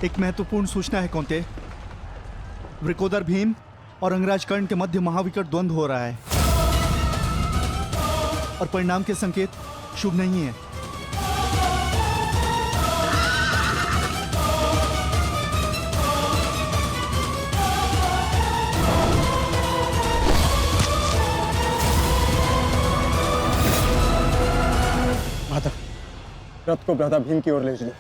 एक महत्वपूर्ण सूचना है कौंते। वृकोदर भीम और अंगराज कर्ण के मध्य महाविकट द्वंद्व हो रहा है और परिणाम के संकेत शुभ नहीं है। माता, रथ को भ्राता भीम की ओर ले चलो।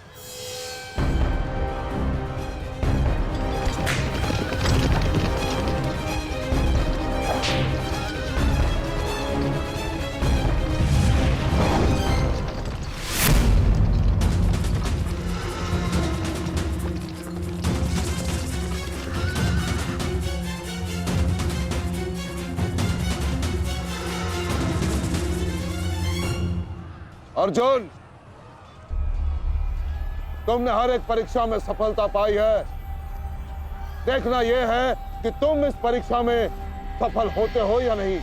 अर्जुन, तुमने हर एक परीक्षा में सफलता पाई है। देखना यह है कि तुम इस परीक्षा में सफल होते हो या नहीं।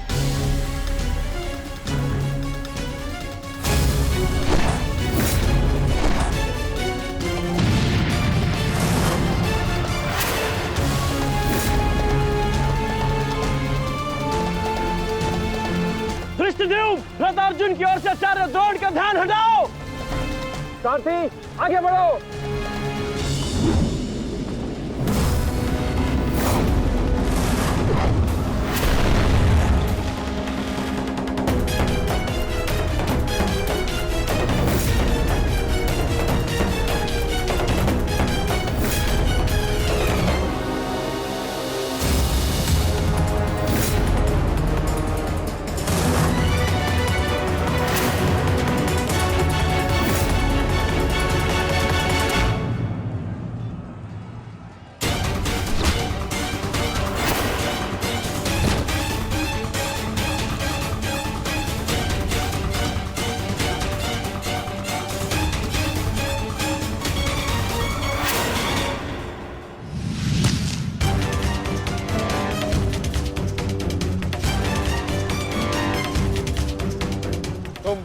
धृष्टद्युम्न, रथ अर्जुन की ओर से आचार्य द्रोण का ध्यान हटाओ। सारथी, आगे बढ़ो।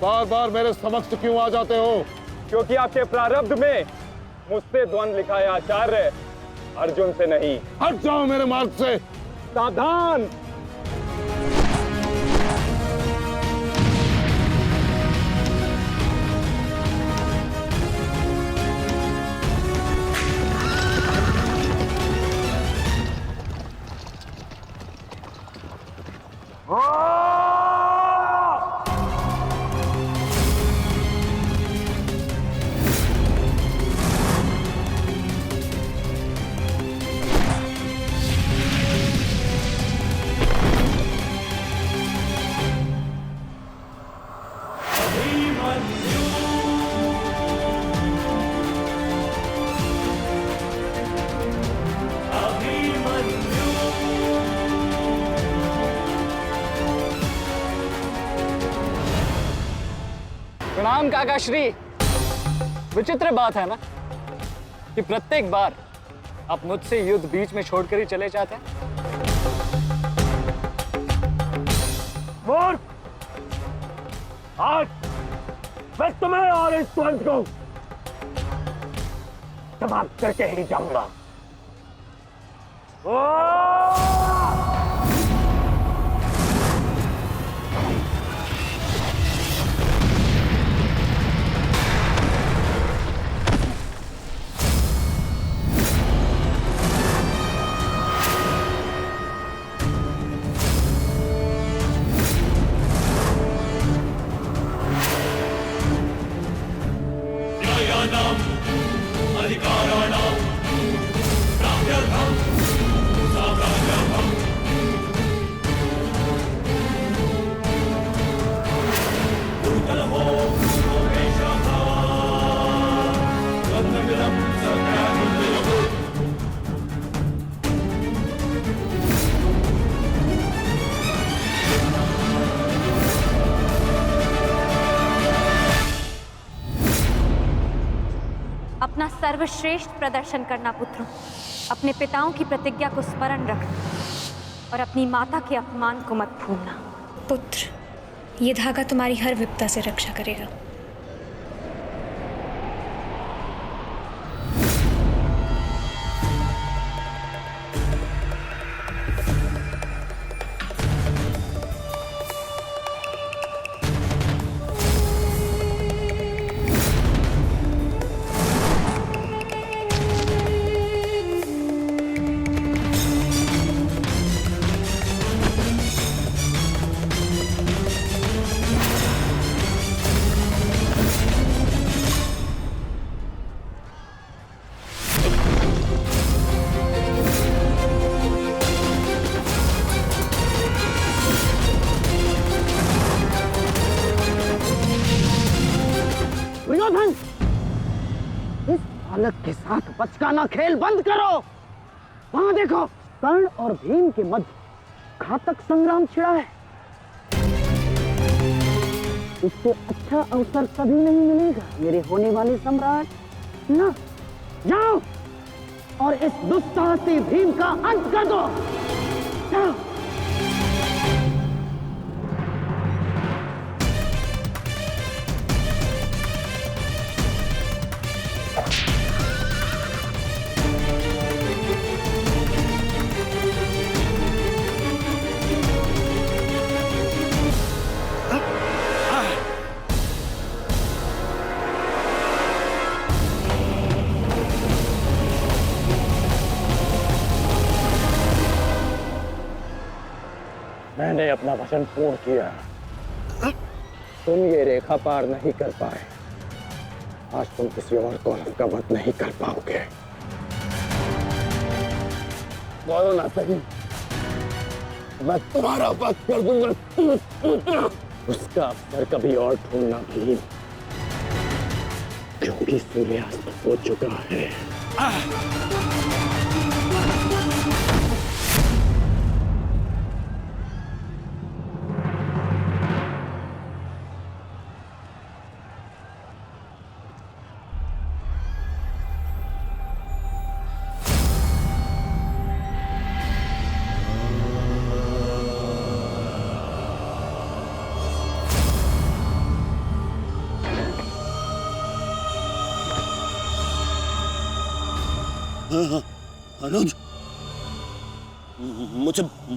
बार बार मेरे समक्ष क्यों आ जाते हो? क्योंकि आपके प्रारब्ध में मुझसे द्वंद्व लिखा है आचार्य, अर्जुन से नहीं। हट जाओ मेरे मार्ग से। सावधान। प्रणाम काका श्री। विचित्र बात है ना कि प्रत्येक बार आप मुझसे युद्ध बीच में छोड़कर ही चले जाते हैं। मूर्ख! आज मैं तुम्हें और इस द्वंद्व को समाप्त करके ही जाऊंगा। अपना सर्वश्रेष्ठ प्रदर्शन करना पुत्रों। अपने पिताओं की प्रतिज्ञा को स्मरण रखना और अपनी माता के अपमान को मत भूलना। पुत्र, ये धागा तुम्हारी हर विपदा से रक्षा करेगा। इस बालक के साथ बचकाना खेल बंद करो। वहां देखो, कर्ण और भीम के मध्य घातक संग्राम छिड़ा है। इससे अच्छा अवसर कभी नहीं मिलेगा मेरे होने वाले सम्राट। ना, जाओ और इस दुस्साहसी भीम का अंत कर दो। जाओ। मैंने अपना वचन पूर्ण किया। तुम ये रेखा पार नहीं कर पाए, आज तुम किसी और को का वध नहीं कर पाओगे। बोलो ना सही, मैं तुम्हारा वध कर दूंगा। उसका अवसर कभी और ढूंढना भी, क्योंकि सूर्यास्त हो चुका है। अनुज,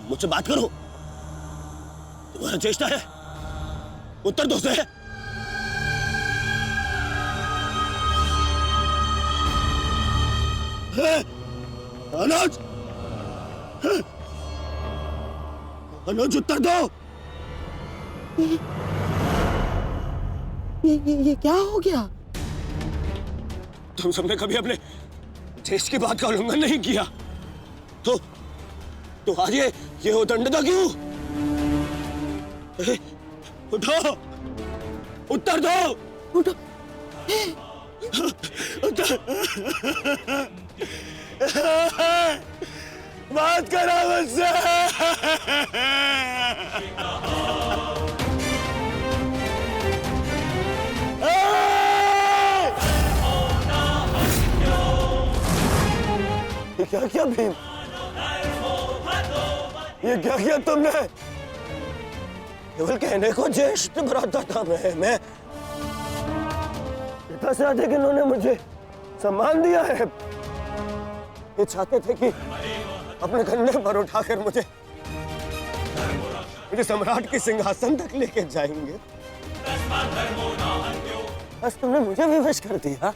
मुझसे बात करो। तुम्हारा चेष्टा है, उत्तर दो से। अनुज, अनुज उत्तर दो। ये क्या हो गया? तुम सबने कभी अपने देश की बात का उल्लंघन नहीं किया, तो आज ये उदंडता क्यों? उठो, उत्तर दो। उठो, उत्तर। बात करो मुझसे। क्या क्या भीम, ये क्या किया तुमने? केवल कहने को ज्येष्ठ भ्राता था मैं पिता से अधिक इन्होंने मुझे सम्मान दिया है। ये चाहते थे कि अपने कंधे पर उठाकर मुझे सम्राट के सिंहासन तक लेके जाएंगे। बस तुमने मुझे विवश कर दिया।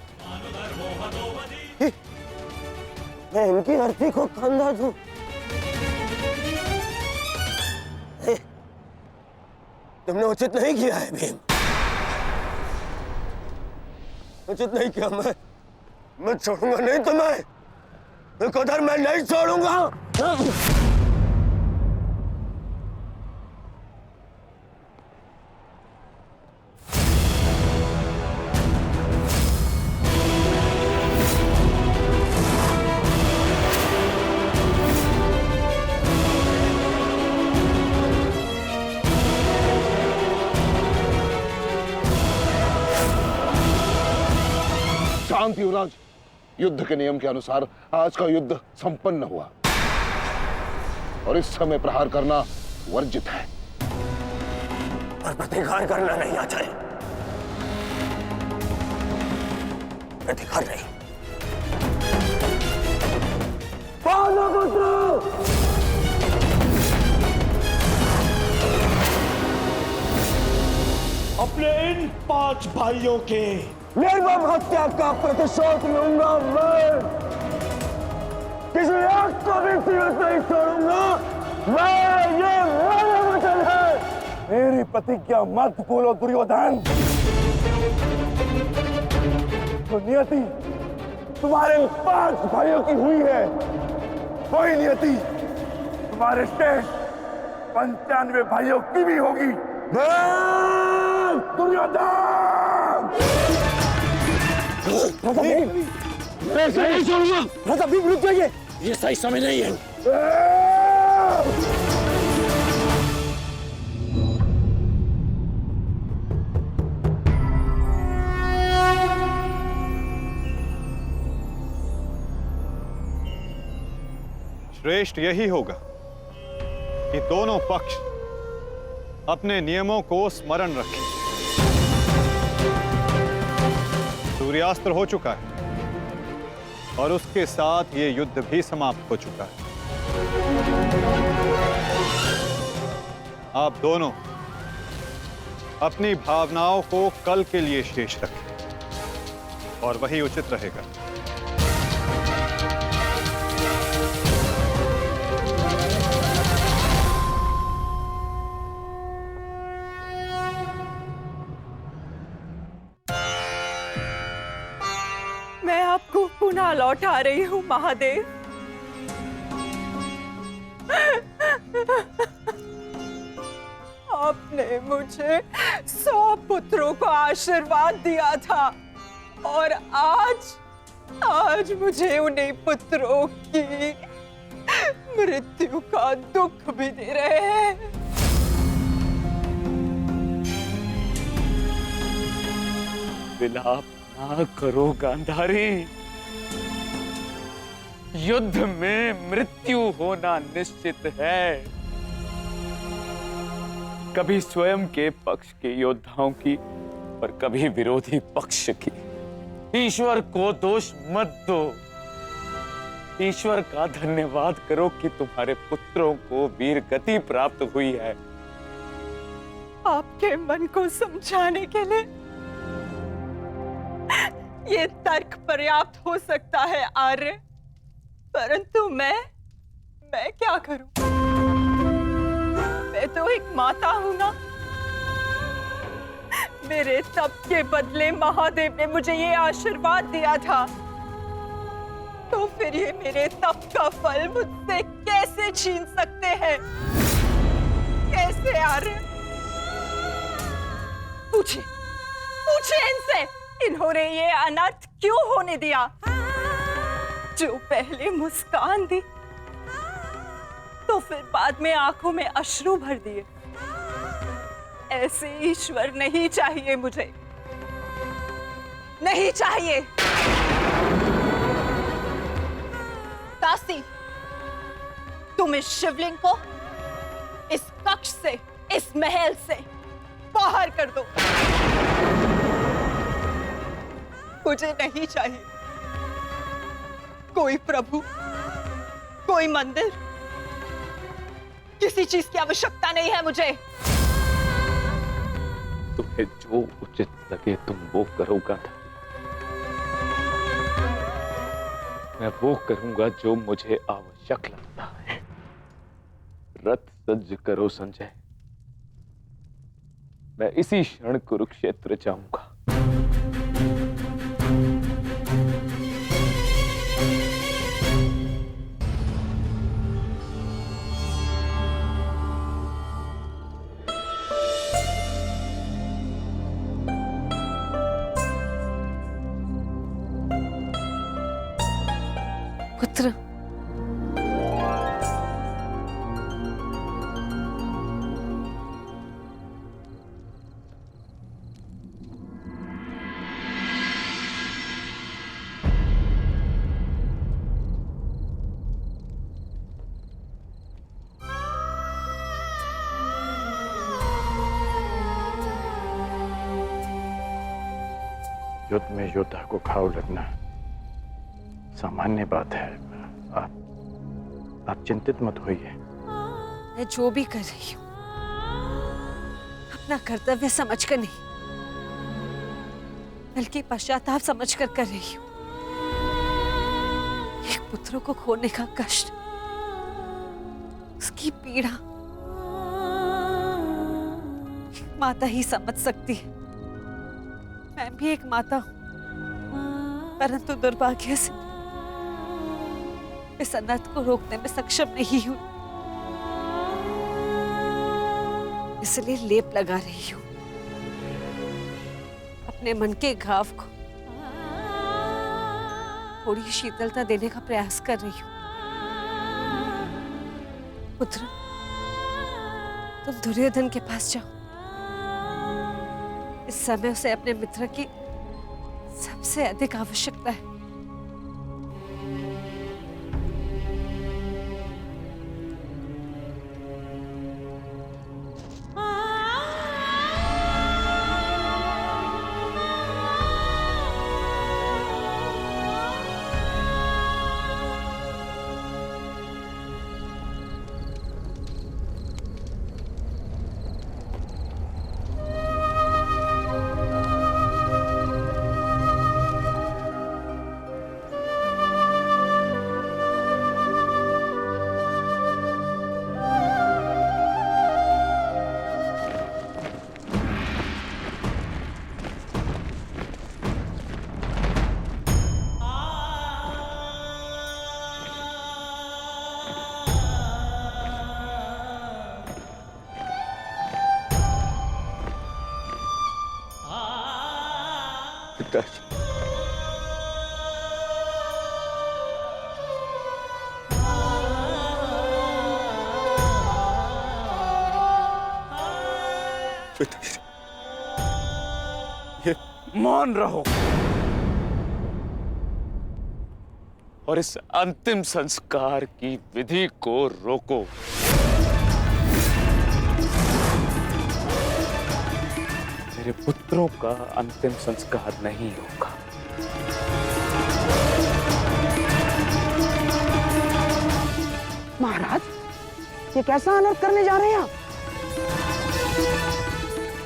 मैं इनकी अर्थी को कंधा दूं। तुमने उचित नहीं किया है भीम, उचित नहीं किया। मैं छोड़ूंगा नहीं तुम्हें, उधर मैं नहीं छोड़ूंगा। शांति युवराज, युद्ध के नियम के अनुसार आज का युद्ध संपन्न हुआ और इस समय प्रहार करना वर्जित है। पर प्रतिकार करना नहीं आचार्य, प्रतिकार नहीं। अपने इन 5 भाइयों के निर्मम हत्या का प्रतिशोध लूंगा मैं। किसी एक को भी जीवित नहीं छोड़ूंगा मैं, ये मेरा वचन है। मेरी प्रतिज्ञा मत भूलो दुर्योधन। तो नियति तुम्हारे 5 भाइयों की हुई है, वही नियति तुम्हारे शेष 95 भाइयों की भी होगी। दुर्योधन! मैं ऐसे नहीं छोड़ूंगा। राजा भीम रुक जाइए, ये सही समय नहीं है। श्रेष्ठ यही होगा कि दोनों पक्ष अपने नियमों को स्मरण रखें। सूर्यास्त हो चुका है और उसके साथ ये युद्ध भी समाप्त हो चुका है। आप दोनों अपनी भावनाओं को कल के लिए शेष रखें और वही उचित रहेगा। मैं आपको पुनः लौटा रही हूँ महादेव। आपने मुझे 100 पुत्रों को आशीर्वाद दिया था और आज मुझे उन्हीं पुत्रों की मृत्यु का दुख भी दे रहे हैं। विलाप ना करो गांधारी। युद्ध में मृत्यु होना निश्चित है। कभी स्वयं के पक्ष के योद्धाओं की और कभी विरोधी पक्ष की। ईश्वर को दोष मत दो। ईश्वर का धन्यवाद करो कि तुम्हारे पुत्रों को वीर गति प्राप्त हुई है। आपके मन को समझाने के लिए ये तर्क पर्याप्त हो सकता है आर्य, परंतु मैं क्या करूं? मैं तो एक माता हूं ना। मेरे तप के बदले महादेव ने मुझे ये आशीर्वाद दिया था, तो फिर ये मेरे तप का फल मुझसे कैसे छीन सकते हैं? कैसे आर्य? पूछिए इनसे, इन्होंने ये अनर्थ क्यों होने दिया? जो पहले मुस्कान दी तो फिर बाद में आंखों में अश्रु भर दिए। ऐसे ईश्वर नहीं चाहिए मुझे, नहीं चाहिए। दासी, तुम इस शिवलिंग को इस कक्ष से, इस महल से बाहर कर दो। मुझे नहीं चाहिए कोई प्रभु, कोई मंदिर, किसी चीज की आवश्यकता नहीं है मुझे। तुम्हें जो उचित लगे तुम वो करोगा। मैं वो करूंगा जो मुझे आवश्यक लगता है। रथ सज्ज करो संजय, मैं इसी क्षण कुरुक्षेत्र जाऊंगा। पुत्र, युद्ध में योद्धा को घाव लगना सामान्य बात है। आप चिंतित मत होइए। मैं जो भी कर रही हूँ अपना कर्तव्य समझकर नहीं, बल्कि पश्चाताप समझकर कर रही हूँ। एक पुत्र को खोने का कष्ट, उसकी पीड़ा एक माता ही समझ सकती है। मैं भी एक माता हूं, परंतु दुर्भाग्य से इस अनर्थ को रोकने में सक्षम नहीं हूं। इसलिए लेप लगा रही हूं अपने मन के घाव को, थोड़ी शीतलता देने का प्रयास कर रही हूँ। पुत्र, तुम दुर्योधन के पास जाओ। इस समय उसे अपने मित्र की सबसे अधिक आवश्यकता है। पिताजी, पिताजी, ये मान रहो और इस अंतिम संस्कार की विधि को रोको। मेरे पुत्रों का अंतिम संस्कार नहीं होगा। महाराज, ये कैसा अनर्थ करने जा रहे हैं आप?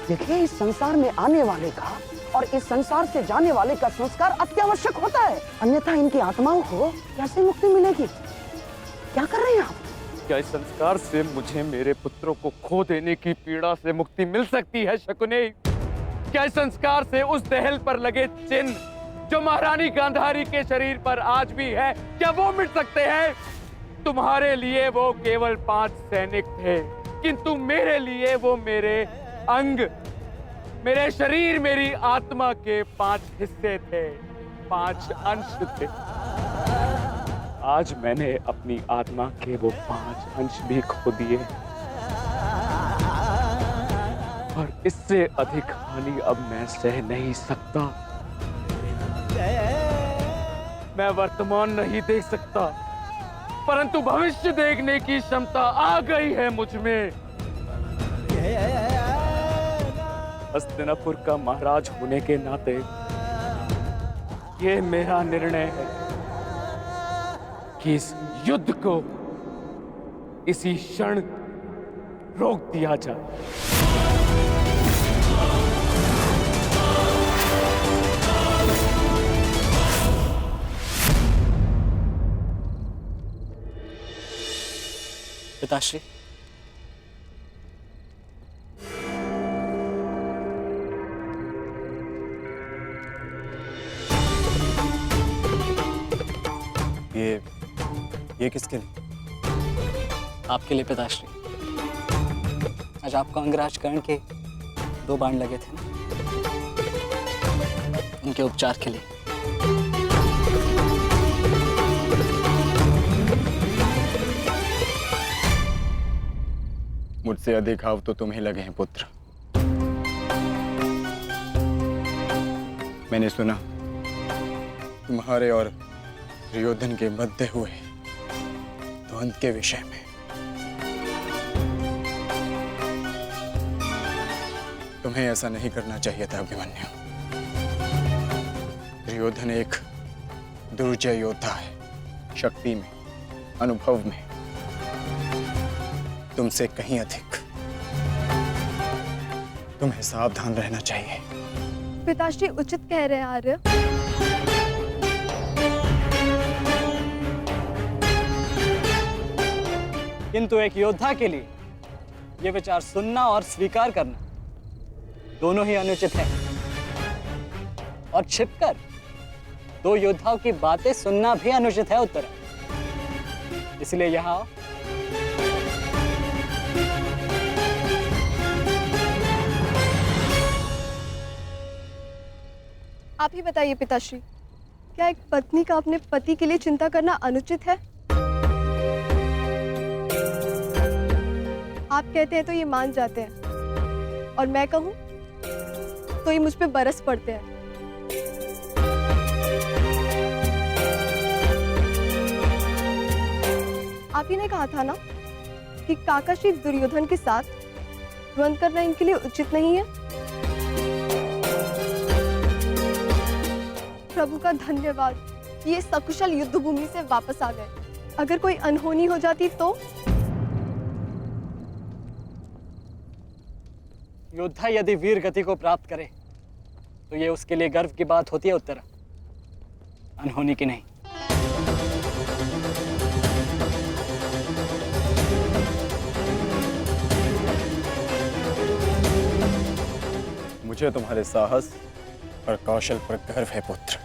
देखिए, इस संसार में आने वाले का और इस संसार से जाने वाले का संस्कार अत्यावश्यक होता है, अन्यथा इनकी आत्माओं को कैसे मुक्ति मिलेगी? क्या कर रहे हैं आप? क्या इस संस्कार से मुझे मेरे पुत्रों को खो देने की पीड़ा से मुक्ति मिल सकती है शकुनी? क्या इस संस्कार से उस दहल पर लगे चिन्ह जो महारानी गांधारी के शरीर पर आज भी है, क्या वो मिट सकते हैं? तुम्हारे लिए वो केवल 5 सैनिक थे, किंतु मेरे लिए वो मेरे अंग, मेरे शरीर, मेरी आत्मा के 5 हिस्से थे, 5 अंश थे। आज मैंने अपनी आत्मा के वो 5 अंश भी खो दिए और इससे अधिक हानि अब मैं सह नहीं सकता। मैं वर्तमान नहीं देख सकता, परंतु भविष्य देखने की क्षमता आ गई है मुझ में। हस्तिनापुर का महाराज होने के नाते ये मेरा निर्णय है कि इस युद्ध को इसी क्षण रोक दिया जाए। पिताश्री, ये किसके लिए? आपके लिए पिताश्री। आज आपको अंगराज कर्ण के 2 बाण लगे थे ना, उनके उपचार के लिए। मुझसे अधिक घाव तो तुम्हें लगे हैं पुत्र। मैंने सुना तुम्हारे और दुर्योधन के मध्य हुए द्वंद्व के विषय में। तुम्हें ऐसा नहीं करना चाहिए था अभिमन्यु। दुर्योधन एक दुर्जय योद्धा है, शक्ति में, अनुभव में तुमसे कहीं अधिक। तुम्हें सावधान रहना चाहिए। पिताश्री उचित कह रहे हैं आर्य। किंतु एक योद्धा के लिए यह विचार सुनना और स्वीकार करना दोनों ही अनुचित है। और छिपकर 2 योद्धाओं की बातें सुनना भी अनुचित है उत्तरा। इसलिए यहां आओ। आप ही बताइए पिताश्री, क्या एक पत्नी का अपने पति के लिए चिंता करना अनुचित है? आप कहते हैं तो ये मान जाते हैं, और मैं कहूं तो ये मुझ पे बरस पड़ते हैं। आप ही ने कहा था ना कि काका श्री दुर्योधन के साथ द्वंद्व करना इनके लिए उचित नहीं है। प्रभु का धन्यवाद, ये सकुशल युद्ध भूमि से वापस आ गए। अगर कोई अनहोनी हो जाती तो? योद्धा यदि वीर गति को प्राप्त करे तो ये उसके लिए गर्व की बात होती है उत्तरा, अनहोनी की नहीं। मुझे तुम्हारे साहस और कौशल पर गर्व है पुत्र,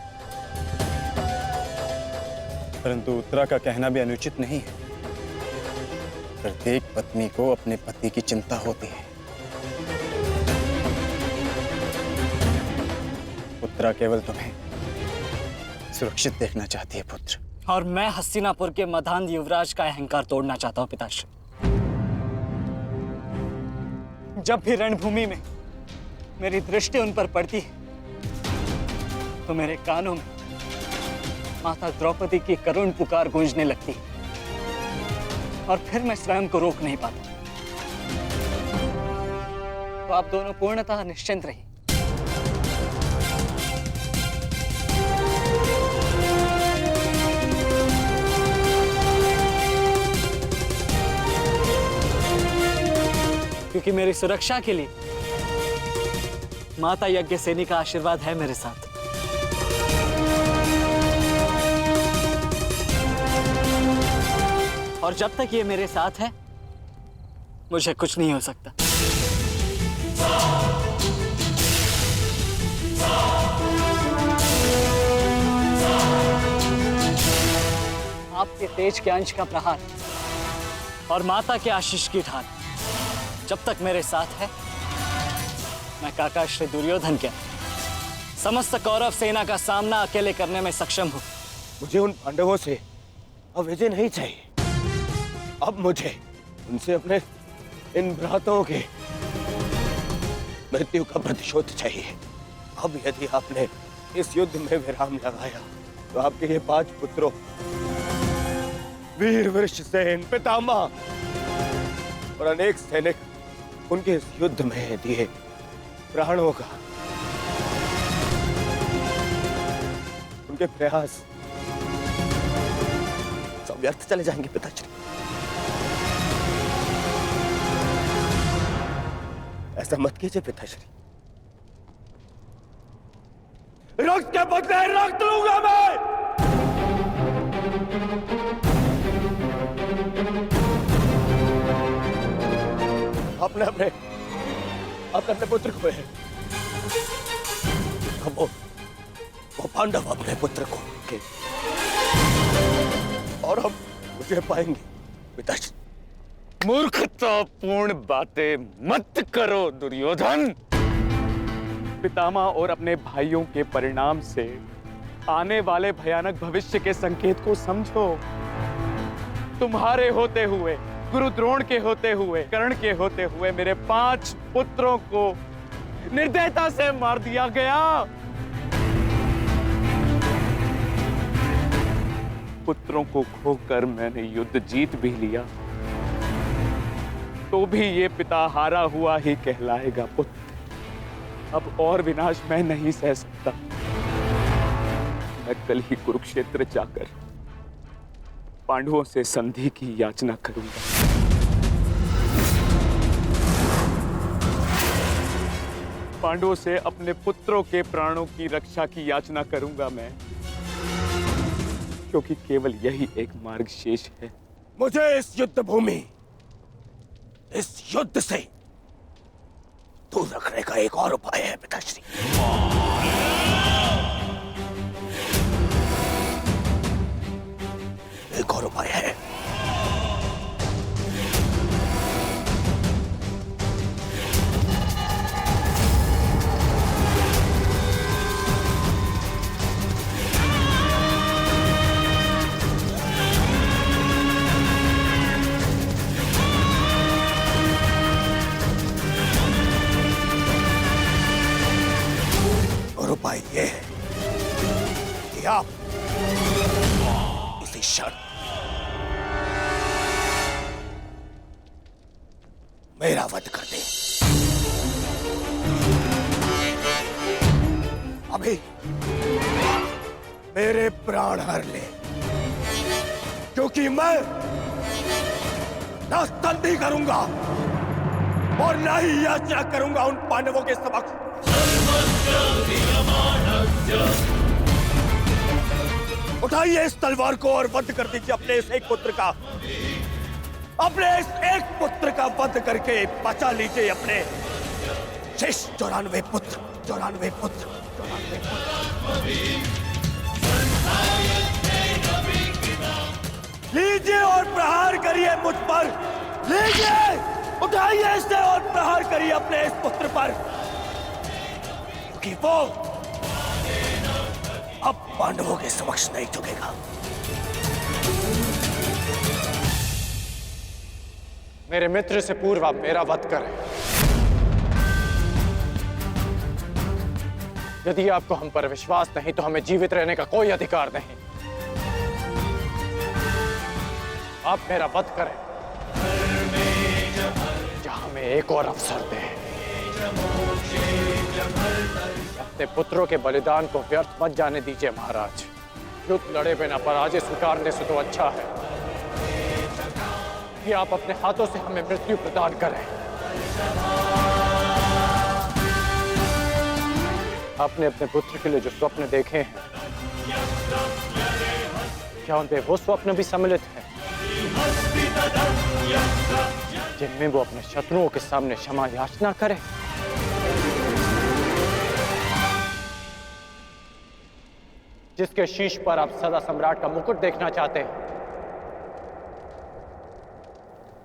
परंतु उत्तरा का कहना भी अनुचित नहीं है। प्रत्येक पत्नी को अपने पति की चिंता होती है। उत्तरा केवल तुम्हें सुरक्षित देखना चाहती है पुत्र। और मैं हस्तिनापुर के मधान युवराज का अहंकार तोड़ना चाहता हूं पिताश्री। जब भी रणभूमि में मेरी दृष्टि उन पर पड़ती है तो मेरे कानों में माता द्रौपदी की करुण पुकार गूंजने लगती है, और फिर मैं स्वयं को रोक नहीं पाता। तो आप दोनों पूर्णतः निश्चिंत रहिए। क्योंकि मेरी सुरक्षा के लिए माता यज्ञसेनी का आशीर्वाद है मेरे साथ। और जब तक ये मेरे साथ है मुझे कुछ नहीं हो सकता। आपके तेज के अंश का प्रहार और माता के आशीष की ढाल जब तक मेरे साथ है, मैं काका श्री दुर्योधन के समस्त कौरव सेना का सामना अकेले करने में सक्षम हूं। मुझे उन पांडवों से अब विजय नहीं चाहिए। अब मुझे उनसे अपने इन भ्राताओं के मृत्यु का प्रतिशोध चाहिए। अब यदि आपने इस युद्ध में विराम लगाया तो आपके ये 5 पुत्रों वीर वृषसेन, पितामह और अनेक सैनिक उनके इस युद्ध में दिए प्राणों का, उनके प्रयास सब व्यर्थ चले जाएंगे पिताश्री। ऐसा मत कीजिए पिताश्री। रक्त के बदले रक्त लूंगा मैं। अपने अपने अपने पुत्र को है। वो पांडव अपने पुत्र को के और हम मुझे पाएंगे पिताश्री। मूर्खतापूर्ण बातें मत करो दुर्योधन। पितामह और अपने भाइयों के परिणाम से आने वाले भयानक भविष्य के संकेत को समझो। तुम्हारे होते हुए, गुरु द्रोण के होते हुए, कर्ण के होते हुए मेरे 5 पुत्रों को निर्दयता से मार दिया गया। पुत्रों को खोकर मैंने युद्ध जीत भी लिया, तो भी ये पिता हारा हुआ ही कहलाएगा पुत्र। अब और विनाश मैं नहीं सह सकता। मैं कल ही कुरुक्षेत्र जाकर पांडवों से संधि की याचना करूंगा। पांडवों से अपने पुत्रों के प्राणों की रक्षा की याचना करूंगा मैं, क्योंकि केवल यही एक मार्ग शेष है। मुझे इस युद्ध भूमि, इस युद्ध से दूर रखने का एक और उपाय है पिताश्री। एक और उपाय है। आप इसी क्षण मेरा वध कर दे। अभी मेरे प्राण हर ले, क्योंकि मैं ना स्तंभ करूंगा और ना ही याचना करूंगा उन पांडवों के समक्ष। उठाइए इस तलवार को और वध कर दीजिए अपने इस एक पुत्र का। अपने इस एक पुत्र का वध करके बचा लीजिए अपने शेष 94 पुत्र। 94 पुत्र। लीजिए और प्रहार करिए मुझ पर। लीजिए, उठाइए इसे और प्रहार करिए अपने इस पुत्र पर, क्योंकि वो अब पांडवों के समक्ष नहीं झुकेगा। मेरे मित्र से पूर्व आप मेरा वध करें। यदि आपको हम पर विश्वास नहीं तो हमें जीवित रहने का कोई अधिकार नहीं। आप मेरा वध करें या हमें एक और अवसर दें। अपने पुत्रों के बलिदान को व्यर्थ मत जाने दीजिए महाराज। युद्ध लड़े बिना पराजय स्वीकारने से तो अच्छा है कि आप अपने हाथों से हमें मृत्यु प्रदान करें। आपने अपने पुत्र के लिए जो स्वप्न देखे हैं, क्या उनमें वो स्वप्न भी सम्मिलित हैं जिनमें वो अपने शत्रुओं के सामने क्षमा याचना करे? जिसके शीश पर आप सदा सम्राट का मुकुट देखना चाहते हैं,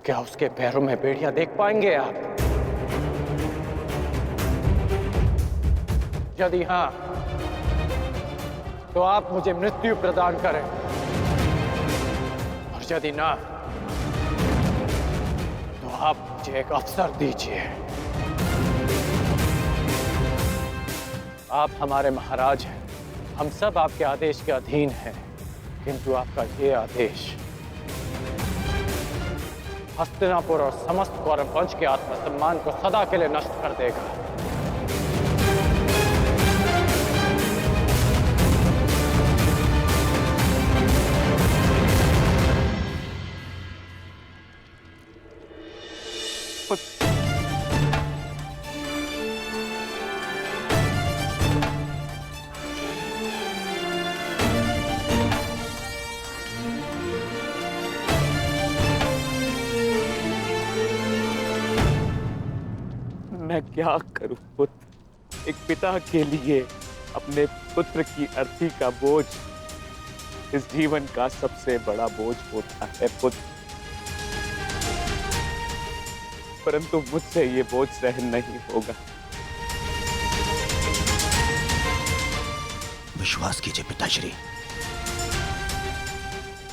क्या उसके पैरों में बेड़ियां देख पाएंगे आप? यदि हां, तो आप मुझे मृत्यु प्रदान करें, और यदि ना, तो आप मुझे एक अवसर दीजिए। आप हमारे महाराज हैं, हम सब आपके आदेश के अधीन हैं, किंतु आपका ये आदेश हस्तिनापुर और समस्त कौरव वंश के आत्मसम्मान को सदा के लिए नष्ट कर देगा। मैं क्या करूं पुत्र? एक पिता के लिए अपने पुत्र की अर्थी का बोझ इस जीवन का सबसे बड़ा बोझ होता है पुत्र, परंतु मुझसे ये बोझ सहन नहीं होगा। विश्वास कीजिए पिताश्री,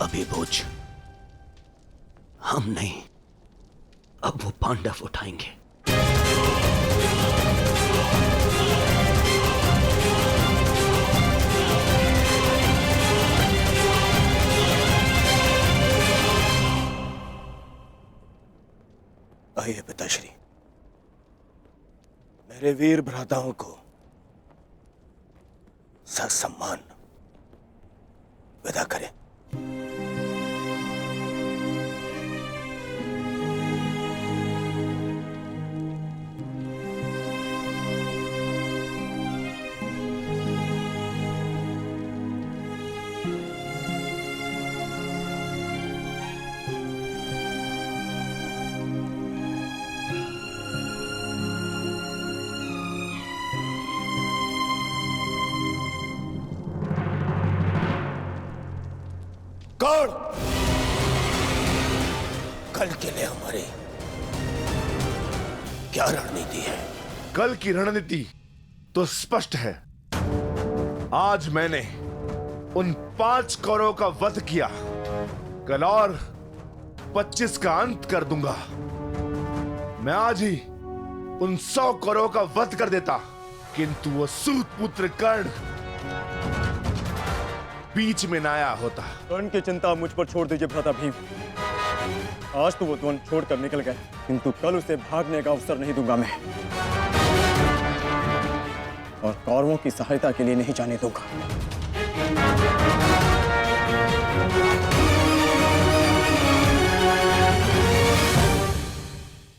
अभी बोझ हम नहीं, अब वो पांडव उठाएंगे। आइए पिताश्री, मेरे वीर भ्राताओं को ससम्मान विदा करें। कौन कल के लिए हमारी क्या रणनीति है? कल की रणनीति तो स्पष्ट है। आज मैंने उन 5 कौरवों का वध किया, कल और 25 का अंत कर दूंगा। मैं आज ही उन 100 कौरवों का वध कर देता, किंतु वो सूत पुत्र कर्ण बीच में न आया होता। कर्ण की चिंता मुझ पर छोड़ दीजिए भ्राता भीम। आज तो वो द्वंद छोड़कर निकल गए, किंतु कल उसे भागने का अवसर नहीं दूंगा मैं, और कौरवों की सहायता के लिए नहीं जाने दूंगा।